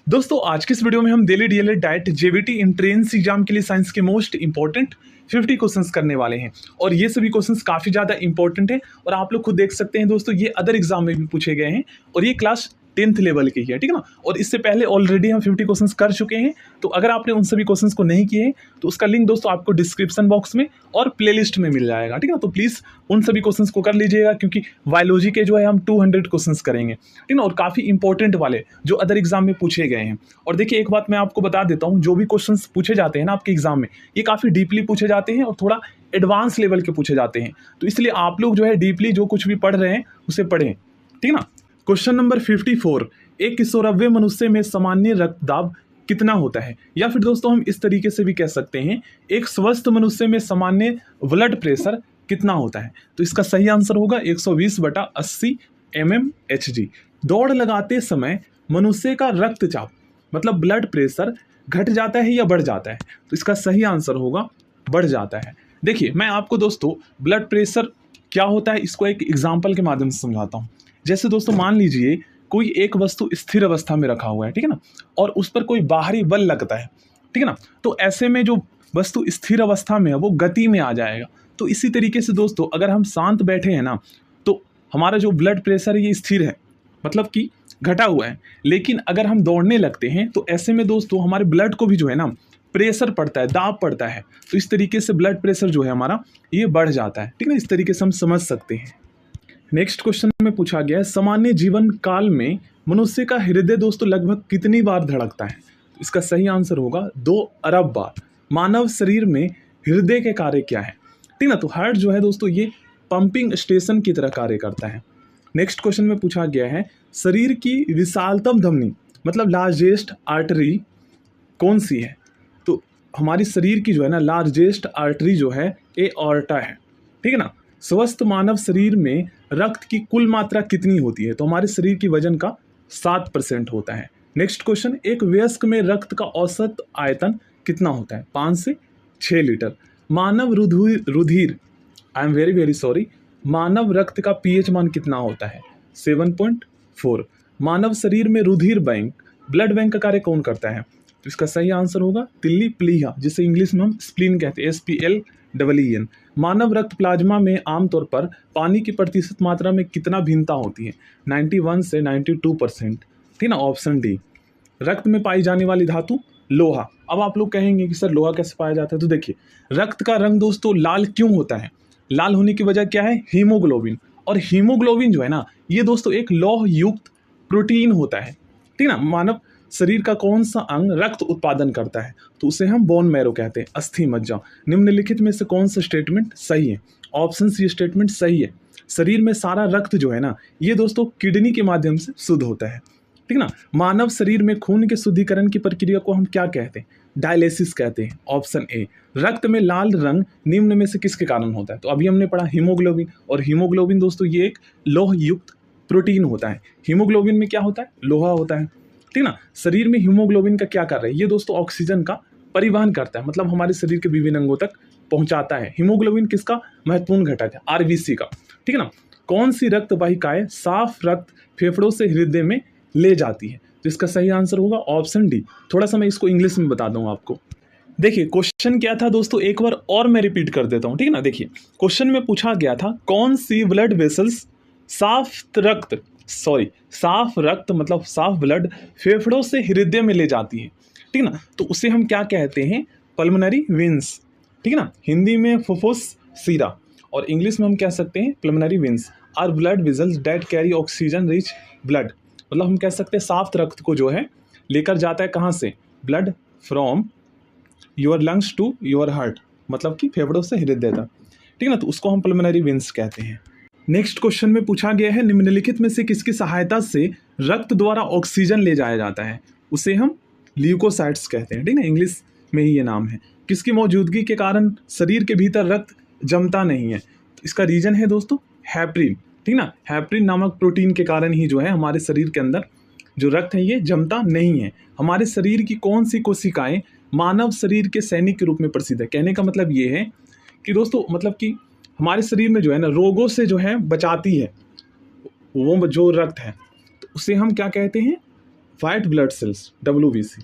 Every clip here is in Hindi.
दोस्तों आज के इस वीडियो में हम daily DElEd diet JVT entrance exam के लिए साइंस के मोस्ट इंपॉर्टेंट 50 क्वेश्चंस करने वाले हैं। और ये सभी क्वेश्चंस काफ़ी ज़्यादा इंपॉर्टेंट है और आप लोग खुद देख सकते हैं दोस्तों, ये अदर एग्जाम में भी पूछे गए हैं और ये क्लास 10th लेवल की है, ठीक है ना। और इससे पहले ऑलरेडी हम 50 क्वेश्चंस कर चुके हैं, तो अगर आपने उन सभी क्वेश्चंस को नहीं किए हैं तो उसका लिंक दोस्तों आपको डिस्क्रिप्शन बॉक्स में और प्लेलिस्ट में मिल जाएगा, ठीक है ना। तो प्लीज़ उन सभी क्वेश्चंस को कर लीजिएगा, क्योंकि बायोलॉजी के जो है हम 200 क्वेश्चंस करेंगे, ठीक है ना, और काफ़ी इंपॉर्टेंट वाले जो अदर एग्जाम में पूछे गए हैं। और देखिए एक बात मैं आपको बता देता हूँ, जो भी क्वेश्चंस पूछे जाते हैं ना आपके एग्जाम में, ये काफ़ी डीपली पूछे जाते हैं और थोड़ा एडवांस लेवल के पूछे जाते हैं। तो इसलिए आप लोग जो है डीपली जो कुछ भी पढ़ रहे हैं उसे पढ़ें, ठीक है ना। क्वेश्चन नंबर 54, एक किशोरवय मनुष्य में सामान्य रक्तदाब कितना होता है? या फिर दोस्तों हम इस तरीके से भी कह सकते हैं, एक स्वस्थ मनुष्य में सामान्य ब्लड प्रेशर कितना होता है? तो इसका सही आंसर होगा 120/80 mmHg। दौड़ लगाते समय मनुष्य का रक्तचाप मतलब ब्लड प्रेशर घट जाता है या बढ़ जाता है? तो इसका सही आंसर होगा बढ़ जाता है। देखिए मैं आपको दोस्तों ब्लड प्रेशर क्या होता है इसको एक एग्जाम्पल के माध्यम से समझाता हूँ। जैसे दोस्तों मान लीजिए कोई एक वस्तु स्थिर अवस्था में रखा हुआ है, ठीक है ना, और उस पर कोई बाहरी बल लगता है, ठीक है ना, तो ऐसे में जो वस्तु स्थिर अवस्था में है वो गति में आ जाएगा। तो इसी तरीके से दोस्तों अगर हम शांत बैठे हैं ना, तो हमारा जो ब्लड प्रेशर है ये स्थिर है, मतलब कि घटा हुआ है। लेकिन अगर हम दौड़ने लगते हैं तो ऐसे में दोस्तों हमारे ब्लड को भी जो है ना प्रेशर पड़ता है, दाब पड़ता है, तो इस तरीके से ब्लड प्रेशर जो है हमारा ये बढ़ जाता है, ठीक है ना। इस तरीके से हम समझ सकते हैं। नेक्स्ट क्वेश्चन में पूछा गया है, सामान्य जीवन काल में मनुष्य का हृदय दोस्तों लगभग कितनी बार धड़कता है? इसका सही आंसर होगा 2 अरब बार। मानव शरीर में हृदय के कार्य क्या है? ठीक ना, तो हार्ट जो है दोस्तों ये पंपिंग स्टेशन की तरह कार्य करता है। नेक्स्ट क्वेश्चन में पूछा गया है, शरीर की विशालतम धमनी मतलब लार्जेस्ट आर्टरी कौन सी है? तो हमारी शरीर की जो है ना लार्जेस्ट आर्टरी जो है एओर्टा है, ठीक है ना। स्वस्थ मानव शरीर में रक्त की कुल मात्रा कितनी होती है? तो हमारे शरीर की वजन का 7% होता है। नेक्स्ट क्वेश्चन, एक वयस्क में रक्त का औसत आयतन कितना होता है? 5 से 6 लीटर। मानव रुधिर I am very very sorry, मानव रक्त का पीएच मान कितना होता है? 7.4। मानव शरीर में रुधिर बैंक ब्लड बैंक का कार्य कौन करता है? तो इसका सही आंसर होगा तिल्ली प्लीहा, जिसे इंग्लिश में हम स्प्लीन कहते हैं, SPLEEN। मानव रक्त प्लाज्मा में आमतौर पर पानी की प्रतिशत मात्रा में कितना भिन्नता होती है? 91 से 92%, ठीक ना, ऑप्शन डी। रक्त में पाई जाने वाली धातु लोहा। अब आप लोग कहेंगे कि सर लोहा कैसे पाया जाता है? तो देखिए रक्त का रंग दोस्तों लाल क्यों होता है? लाल होने की वजह क्या है? हीमोग्लोबिन। और हीमोग्लोबिन जो है ना ये दोस्तों एक लौह युक्त प्रोटीन होता है, ठीक ना। मानव शरीर का कौन सा अंग रक्त उत्पादन करता है? तो उसे हम बोन मैरो कहते हैं, अस्थि मज्जा। निम्नलिखित में से कौन सा स्टेटमेंट सही है? ऑप्शन सी स्टेटमेंट सही है। शरीर में सारा रक्त जो है ना ये दोस्तों किडनी के माध्यम से शुद्ध होता है, ठीक ना। मानव शरीर में खून के शुद्धिकरण की प्रक्रिया को हम क्या कहते हैं? डायलिसिस कहते हैं, ऑप्शन ए। रक्त में लाल रंग निम्न में से किसके कारण होता है? तो अभी हमने पढ़ा हीमोग्लोबिन, और हीमोग्लोबिन दोस्तों ये एक लौह युक्त प्रोटीन होता है। हीमोग्लोबिन में क्या होता है? लोहा होता है, ठीक ना। शरीर में हीमोग्लोबिन का क्या कार्य है? ये दोस्तों ऑक्सीजन का परिवहन करता है, मतलब हमारे शरीर के विभिन्न अंगों तक पहुंचाता है। हीमोग्लोबिन किसका महत्वपूर्ण घटक है? आरबीसी का, ठीक है ना। कौन सी रक्त वाहिकाएं साफ रक्त फेफड़ों से हृदय में ले जाती है? तो इसका सही आंसर होगा ऑप्शन डी। थोड़ा सा मैं इसको इंग्लिश में बता दूंगा आपको। देखिए क्वेश्चन क्या था दोस्तों, एक बार और मैं रिपीट कर देता हूँ, ठीक है ना। देखिए क्वेश्चन में पूछा गया था, कौन सी ब्लड वेसल्स साफ रक्त मतलब साफ ब्लड फेफड़ों से हृदय में ले जाती है, ठीक है ना। तो उसे हम क्या कहते हैं? पल्मोनरी वेन्स, ठीक है ना। हिंदी में फुफ्फुस सीरा, और इंग्लिश में हम कह सकते हैं pulmonary veins are blood vessels that carry oxygen rich blood. मतलब हम कह सकते हैं साफ रक्त को जो है लेकर जाता है कहाँ से? Blood from your lungs to your heart, मतलब कि फेफड़ों से हृदय तक, ठीक है ना। तो उसको हम पल्मोनरी वेन्स कहते हैं। नेक्स्ट क्वेश्चन में पूछा गया है, निम्नलिखित में से किसकी सहायता से रक्त द्वारा ऑक्सीजन ले जाया जाता है? उसे हम ल्यूकोसाइट्स कहते हैं, ठीक है, इंग्लिश में ही ये नाम है। किसकी मौजूदगी के कारण शरीर के भीतर रक्त जमता नहीं है? तो इसका रीजन है दोस्तों हैप्रिन, ठीक ना। हैप्रिन नामक प्रोटीन के कारण ही जो है हमारे शरीर के अंदर जो रक्त है ये जमता नहीं है। हमारे शरीर की कौन सी कोशिकाएं मानव शरीर के सैनिक के रूप में प्रसिद्ध है? कहने का मतलब ये है कि दोस्तों मतलब कि हमारे शरीर में जो है ना रोगों से जो है बचाती है वो जो रक्त है, तो उसे हम क्या कहते हैं? व्हाइट ब्लड सेल्स WBC,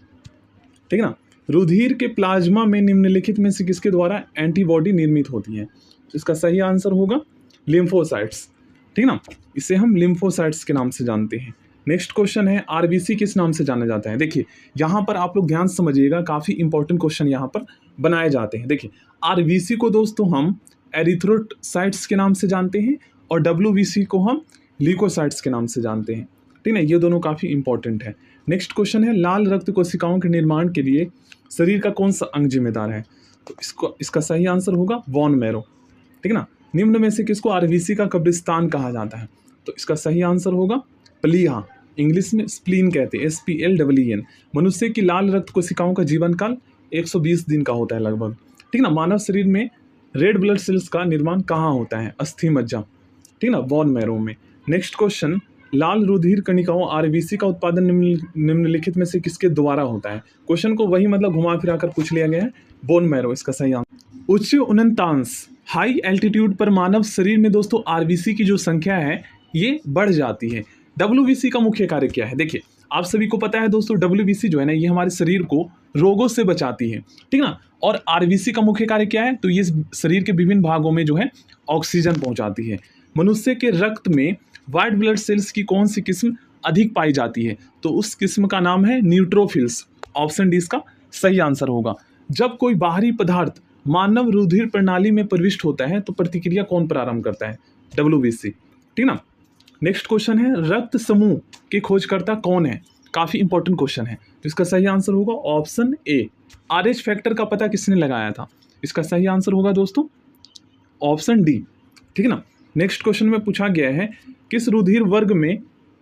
ठीक है ना। रुधिर के प्लाज्मा में निम्नलिखित में से किसके द्वारा एंटीबॉडी निर्मित होती है? तो इसका सही आंसर होगा लिम्फोसाइट्स, ठीक है ना। इसे हम लिम्फोसाइट्स के नाम से जानते हैं। नेक्स्ट क्वेश्चन है RBC किस नाम से जाना जाता है? देखिए यहाँ पर आप लोग ध्यान से समझिएगा, काफ़ी इंपॉर्टेंट क्वेश्चन यहाँ पर बनाए जाते हैं। देखिए RBC को दोस्तों हम एरिथ्रोसाइट्स के नाम से जानते हैं और WBC को हम ल्यूकोसाइट्स के नाम से जानते हैं, ठीक है। ये दोनों काफ़ी इंपॉर्टेंट है। नेक्स्ट क्वेश्चन है लाल रक्त कोशिकाओं के निर्माण के लिए शरीर का कौन सा अंग जिम्मेदार है? तो इसका सही आंसर होगा बोन मैरो, ठीक है ना। निम्न में से किसको RBC का कब्रिस्तान कहा जाता है? तो इसका सही आंसर होगा प्लीहा, इंग्लिश में स्प्लीन कहते हैं, SPLEEN। मनुष्य की लाल रक्त कोशिकाओं का जीवन काल 120 दिन का होता है लगभग, ठीक ना। मानव शरीर में रेड ब्लड सेल्स का निर्माण कहाँ होता है? अस्थि मज्जा, ठीक ना, बोन मैरो में। नेक्स्ट क्वेश्चन, लाल रुधिर कणिकाओं RBC का उत्पादन निम्नलिखित में से किसके द्वारा होता है? क्वेश्चन को वही मतलब घुमा फिरा कर पूछ लिया गया है, बोन मैरो इसका सही आंसर। उच्च उन्नतांश हाई एल्टीट्यूड पर मानव शरीर में दोस्तों RBC की जो संख्या है ये बढ़ जाती है। WBC का मुख्य कार्य क्या है? देखिए आप सभी को पता है दोस्तों, WBC जो है ना ये हमारे शरीर को रोगों से बचाती है, ठीक ना। और RBC का मुख्य कार्य क्या है? तो ये शरीर के विभिन्न भागों में जो है ऑक्सीजन पहुंचाती है। मनुष्य के रक्त में व्हाइट ब्लड सेल्स की कौन सी किस्म अधिक पाई जाती है? तो उस किस्म का नाम है न्यूट्रोफिल्स, ऑप्शन डी इसका सही आंसर होगा। जब कोई बाहरी पदार्थ मानव रुधिर प्रणाली में प्रविष्ट होता है तो प्रतिक्रिया कौन प्रारंभ करता है? WBC, ठीक ना। नेक्स्ट क्वेश्चन है रक्त समूह के खोजकर्ता कौन है? काफी इंपॉर्टेंट क्वेश्चन है, तो इसका सही आंसर होगा ऑप्शन ए। RH फैक्टर का पता किसने लगाया था? इसका सही आंसर होगा दोस्तों ऑप्शन डी, ठीक है ना। नेक्स्ट क्वेश्चन में पूछा गया है किस रुधिर वर्ग में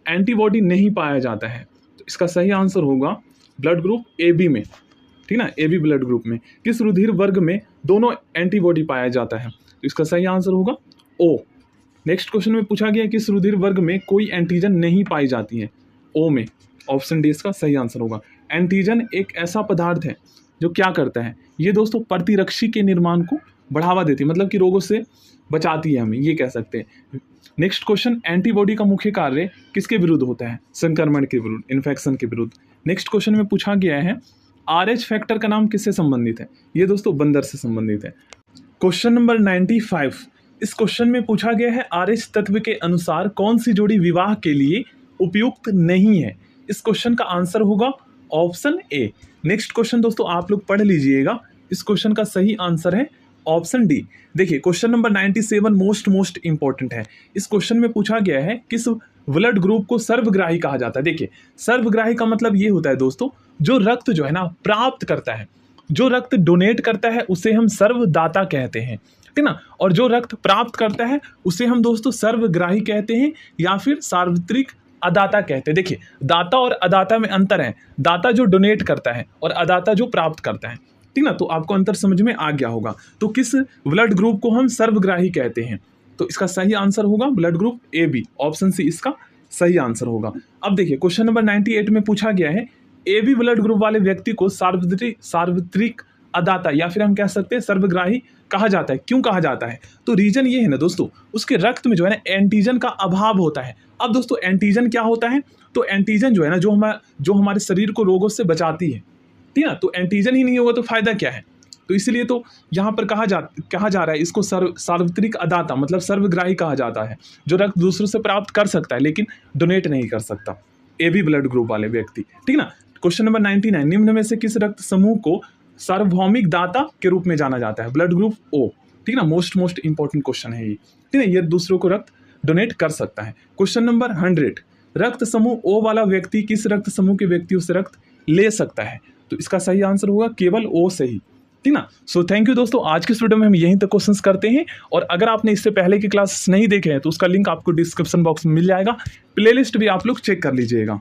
एंटीबॉडी नहीं पाया जाता है? तो इसका सही आंसर होगा ब्लड ग्रुप AB में, ठीक ना, AB ब्लड ग्रुप में। किस रुधिर वर्ग में दोनों एंटीबॉडी पाया जाता है? तो इसका सही आंसर होगा O। नेक्स्ट क्वेश्चन में पूछा गया किस रुधिर वर्ग में कोई एंटीजन नहीं पाई जाती है? O में, ऑप्शन डी इसका सही आंसर होगा। एंटीजन एक ऐसा पदार्थ है जो क्या करता है? ये दोस्तों प्रतिरक्षी के निर्माण को बढ़ावा देती है, मतलब कि रोगों से बचाती है हमें, ये कह सकते हैं। नेक्स्ट क्वेश्चन, एंटीबॉडी का मुख्य कार्य किसके विरुद्ध होता है? संक्रमण के विरुद्ध, इन्फेक्शन के विरुद्ध। नेक्स्ट क्वेश्चन में पूछा गया है RH फैक्टर का नाम किससे संबंधित है? ये दोस्तों बंदर से संबंधित है। क्वेश्चन नंबर 95, इस क्वेश्चन में पूछा गया है RH तत्व के अनुसार कौन सी जोड़ी विवाह के लिए उपयुक्त नहीं है? इस क्वेश्चन का आंसर होगा ऑप्शन ए। नेक्स्ट क्वेश्चन दोस्तों आप लोग पढ़ लीजिएगा, इस क्वेश्चन का सही आंसर है ऑप्शन डी। देखिए क्वेश्चन नंबर 97 मोस्ट इंपॉर्टेंट है। इस क्वेश्चन में पूछा गया है किस ब्लड ग्रुप को सर्वग्राही कहा जाता है? देखिए सर्वग्राही का मतलब ये होता है दोस्तों, जो रक्त जो है ना प्राप्त करता है, जो रक्त डोनेट करता है उसे हम सर्वदाता कहते हैं, ठीक ना। और जो रक्त प्राप्त करता है उसे हम दोस्तों सर्वग्राही कहते हैं या फिर सार्वत्रिक अदाता कहते हैं। देखिए दाता और अदाता में अंतर है, दाता जो डोनेट करता है और अदाता जो प्राप्त करता है, ठीक ना। तो आपको अंतर समझ में आ गया होगा। तो किस ब्लड ग्रुप को हम सर्वग्राही कहते हैं? तो इसका सही आंसर होगा blood group AB, option C इसका सही आंसर होगा। अब देखिए क्वेश्चन नंबर 98 में पूछा गया है AB ब्लड ग्रुप वाले व्यक्ति को सार्वत्रिक अदाता या फिर हम कह सकते हैं सर्वग्राही कहा जाता है। क्यों कहा जाता है? तो रीजन ये है ना दोस्तों, उसके रक्त में जो है ना एंटीजन का अभाव होता है। अब दोस्तों एंटीजन क्या होता है? तो एंटीजन जो है ना जो हमारे शरीर को रोगों से बचाती है, ठीक है ना। तो एंटीजन ही नहीं होगा तो फायदा क्या है? तो इसलिए तो यहाँ पर कहा जा रहा है इसको सार्वत्रिक अदाता मतलब सर्वग्राही कहा जाता है, जो रक्त दूसरों से प्राप्त कर सकता है लेकिन डोनेट नहीं कर सकता, AB ब्लड ग्रुप वाले व्यक्ति, ठीक ना। क्वेश्चन नंबर 99, निम्न में से किस रक्त समूह को सार्वभौमिक दाता के रूप में जाना जाता है? ब्लड ग्रुप O, ठीक ना। मोस्ट इंपॉर्टेंट क्वेश्चन है ये, ठीक है। ये दूसरों को रक्त डोनेट कर सकता है। क्वेश्चन नंबर 100, रक्त समूह O वाला व्यक्ति किस रक्त समूह के व्यक्तियों से रक्त ले सकता है? तो इसका सही आंसर होगा केवल O से ही, ठीक ना। सो थैंक यू दोस्तों, आज के इस वीडियो में हम यहीं तक क्वेश्चंस करते हैं। और अगर आपने इससे पहले की क्लास नहीं देखे हैं तो उसका लिंक आपको डिस्क्रिप्शन बॉक्स में मिल जाएगा, प्लेलिस्ट भी आप लोग चेक कर लीजिएगा।